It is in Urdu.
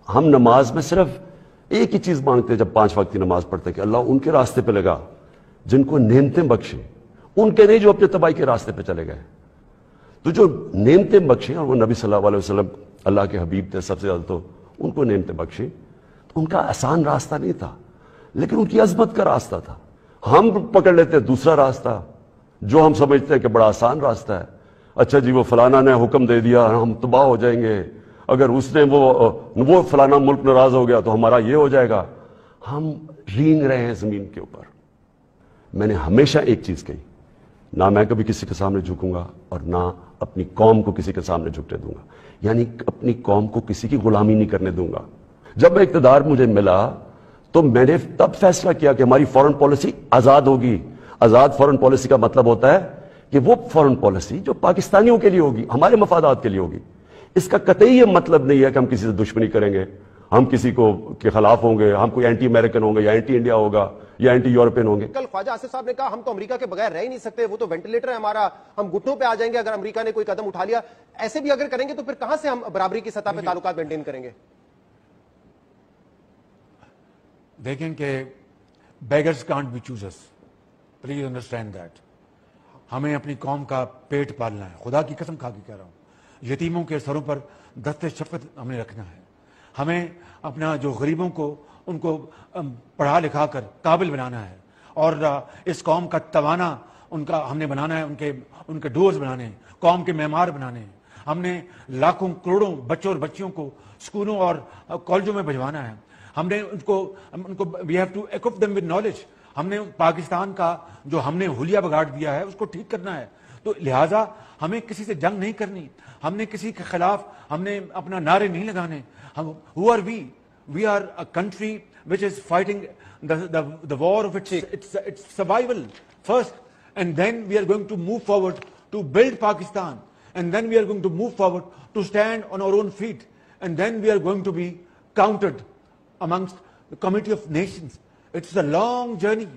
ہم نماز میں صرف ایک ہی چیز مانگتے ہیں جب 5 وقت کی نماز پڑھتے ہیں کہ اللہ ان کے راستے پہ لگا جن کو نعمتیں بخشیں، ان کے نہیں جو اپنے تباہی کے راستے پہ چلے گئے. تو جو نعمتیں بخشیں، اور وہ نبی صلی اللہ علیہ وسلم اللہ کے حبیب تھے سب سے زیادہ، تو ان کو نعمتیں بخشیں. تو ان کا آسان راستہ نہیں تھا، لیکن ان کی عظمت کا راستہ تھا. ہم پکڑ لیتے ہیں دوسرا راستہ جو ہم سمجھتے ہیں کہ بڑا آسان راستہ ہے. اچھا جی، وہ فلانا نے حکم دے دیا، ہم تباہ ہو جائیں گے. اگر اس نے وہ فلانا ملک ناراض ہو گیا تو ہمارا یہ ہو جائے گا. ہم رینگ رہے ہیں زمین کے اوپر. میں نے ہمیشہ ایک چیز کہی، نہ میں کبھی کسی کے سامنے جھکوں گا اور نہ اپنی قوم کو کسی کے سامنے جھکنے دوں گا. یعنی اپنی قوم کو کسی کی غلامی نہیں کرنے دوں گا. جب اقتدار مجھے ملا تو میں نے تب فیصلہ کیا کہ ہماری فورن پالیسی آزاد ہوگی. آزاد فورن پالیسی کا مطلب ہوتا ہے کہ وہ فورن پالیسی جو پاکستانیوں کے لیے ہوگی، ہمارے مفادات کے لیے ہوگی. اس کا قطعی یہ مطلب نہیں ہے کہ ہم کسی سے دشمنی کریں گے، ہم کسی کو کے خلاف ہوں گے، ہم کوئی اینٹی امریکن ہوں گے یا اینٹی انڈیا ہوگا یا اینٹی یورپین ہوں گے. کل خواجہ آصف صاحب نے کہا ہم تو امریکہ کے بغیر رہ ہی نہیں سکتے، وہ تو وینٹیلیٹر ہے ہمارا، ہم گھٹنوں پہ آ جائیں گے اگر امریکہ نے کوئی قدم اٹھا لیا. ایسے بھی اگر کریں گے تو پھر کہاں سے ہم برابری کی سطح پہ تعلقات مینٹین کریں گے؟ دیکھیں کہ beggars can't be choosers, please understand that. ہمیں اپنی قوم کا پیٹ پالنا ہے، خدا کی قسم کھا کے کہہ رہا ہوں. یتیموں کے سروں پر دست شفقت ہم نے رکھنا ہے. ہمیں اپنا جو غریبوں کو ان کو پڑھا لکھا کر قابل بنانا ہے، اور اس قوم کا توانا ان کا ہم نے بنانا ہے، ان کے ڈورز بنانے ہیں، قوم کے معمار بنانے ہیں. ہم نے لاکھوں کروڑوں بچوں اور بچیوں کو اسکولوں اور کالجوں میں بھجوانا ہے. ہم نے ان کو we have to equip them with knowledge. ہم نے پاکستان کا جو ہم نے حلیہ بگاڑ دیا ہے اس کو ٹھیک کرنا ہے. تو لہٰذا ہمیں کسی سے جنگ نہیں کرنی، ہم نے کسی کے خلاف ہم نے اپنا نعرے نہیں لگانے. Who are we? We are a country which is fighting the war of its survival first, and then we are going to move forward to build Pakistan, and then we are going to move forward to stand on our own feet, and then we are going to be counted amongst the Committee of Nations. It's a long journey.